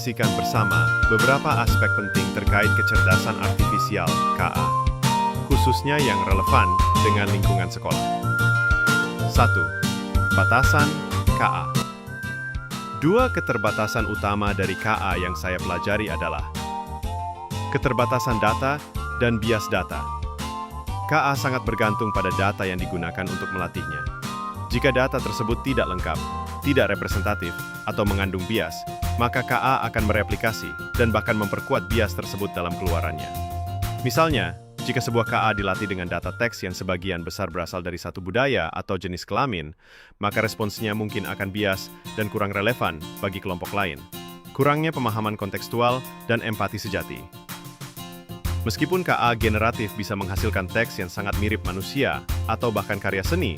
diskusikan bersama beberapa aspek penting terkait kecerdasan artifisial (KA), khususnya yang relevan dengan lingkungan sekolah. 1. Batasan KA. Dua keterbatasan utama dari KA yang saya pelajari adalah keterbatasan data dan bias data. KA sangat bergantung pada data yang digunakan untuk melatihnya. Jika data tersebut tidak lengkap, tidak representatif, atau mengandung bias, maka KA akan mereplikasi dan bahkan memperkuat bias tersebut dalam keluarannya. Misalnya, jika sebuah KA dilatih dengan data teks yang sebagian besar berasal dari satu budaya atau jenis kelamin, maka responsnya mungkin akan bias dan kurang relevan bagi kelompok lain. Kurangnya pemahaman kontekstual dan empati sejati. Meskipun KA generatif bisa menghasilkan teks yang sangat mirip manusia atau bahkan karya seni,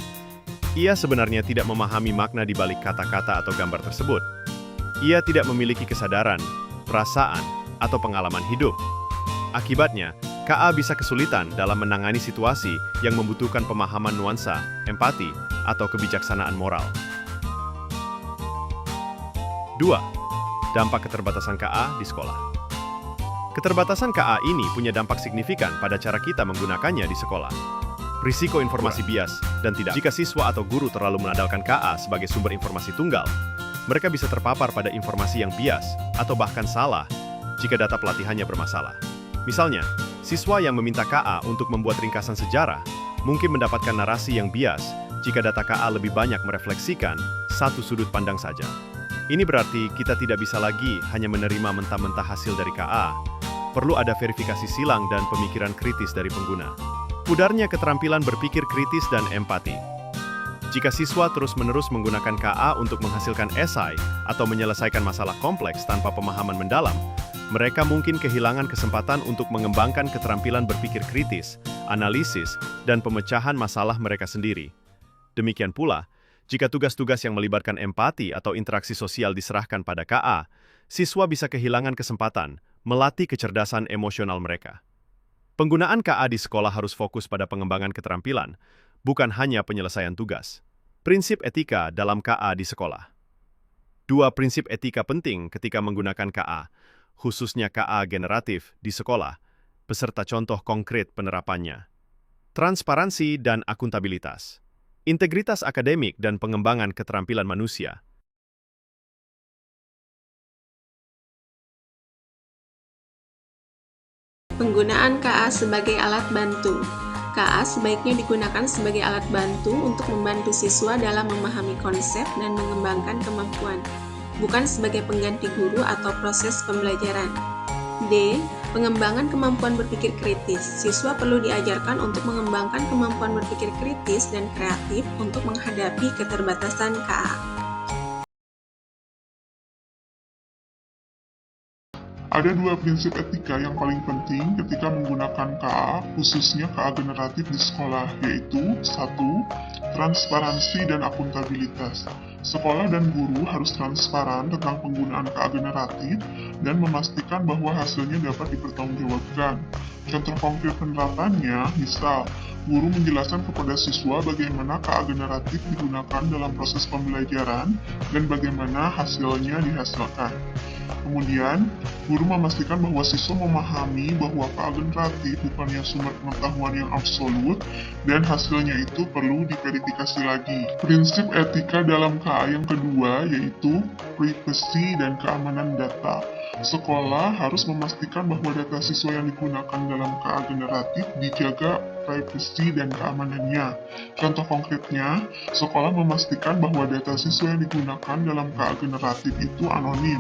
ia sebenarnya tidak memahami makna di balik kata-kata atau gambar tersebut. Ia tidak memiliki kesadaran, perasaan, atau pengalaman hidup. Akibatnya, KA bisa kesulitan dalam menangani situasi yang membutuhkan pemahaman nuansa, empati, atau kebijaksanaan moral. 2. Dampak keterbatasan KA di sekolah. Keterbatasan KA ini punya dampak signifikan pada cara kita menggunakannya di sekolah. Risiko informasi bias dan tidak. Jika siswa atau guru terlalu mengandalkan KA sebagai sumber informasi tunggal, mereka bisa terpapar pada informasi yang bias atau bahkan salah jika data pelatihannya bermasalah. Misalnya, siswa yang meminta KA untuk membuat ringkasan sejarah mungkin mendapatkan narasi yang bias jika data KA lebih banyak merefleksikan satu sudut pandang saja. Ini berarti kita tidak bisa lagi hanya menerima mentah-mentah hasil dari KA. Perlu ada verifikasi silang dan pemikiran kritis dari pengguna. Pudarnya keterampilan berpikir kritis dan empati. Jika siswa terus-menerus menggunakan KA untuk menghasilkan esai atau menyelesaikan masalah kompleks tanpa pemahaman mendalam, mereka mungkin kehilangan kesempatan untuk mengembangkan keterampilan berpikir kritis, analisis, dan pemecahan masalah mereka sendiri. Demikian pula, jika tugas-tugas yang melibatkan empati atau interaksi sosial diserahkan pada KA, siswa bisa kehilangan kesempatan melatih kecerdasan emosional mereka. Penggunaan KA di sekolah harus fokus pada pengembangan keterampilan, bukan hanya penyelesaian tugas. Prinsip etika dalam KA di sekolah. Dua prinsip etika penting ketika menggunakan KA, khususnya KA generatif di sekolah, beserta contoh konkret penerapannya. Transparansi dan akuntabilitas. Integritas akademik dan pengembangan keterampilan manusia. Penggunaan KA sebagai alat bantu. KA sebaiknya digunakan sebagai alat bantu untuk membantu siswa dalam memahami konsep dan mengembangkan kemampuan, bukan sebagai pengganti guru atau proses pembelajaran. D. Pengembangan kemampuan berpikir kritis. Siswa perlu diajarkan untuk mengembangkan kemampuan berpikir kritis dan kreatif untuk menghadapi keterbatasan KA. Ada dua prinsip etika yang paling penting ketika menggunakan KA, khususnya KA generatif di sekolah, yaitu 1. Transparansi dan akuntabilitas. Sekolah dan guru harus transparan tentang penggunaan KA generatif dan memastikan bahwa hasilnya dapat dipertanggungjawabkan. Contoh konkret penerapannya, misal, guru menjelaskan kepada siswa bagaimana KA generatif digunakan dalam proses pembelajaran dan bagaimana hasilnya dihasilkan. Kemudian, guru memastikan bahwa siswa memahami bahwa KA generatif bukannya sumber pengetahuan yang absolut dan hasilnya itu perlu diverifikasi lagi. Prinsip etika dalam KA yang kedua yaitu privasi dan keamanan data. Sekolah harus memastikan bahwa data siswa yang digunakan dalam KA generatif dijaga privasi dan keamanannya. Contoh konkretnya, sekolah memastikan bahwa data siswa yang digunakan dalam KA generatif itu anonim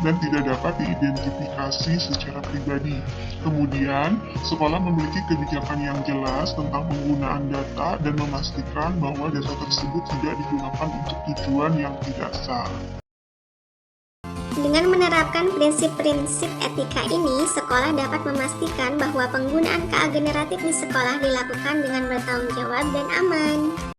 dan tidak dapat diidentifikasi secara pribadi. Kemudian, sekolah memiliki kebijakan yang jelas tentang penggunaan data dan memastikan bahwa data tersebut tidak digunakan untuk tujuan yang tidak sah. Dengan menerapkan prinsip-prinsip etika ini, sekolah dapat memastikan bahwa penggunaan KA generatif di sekolah dilakukan dengan bertanggung jawab dan aman.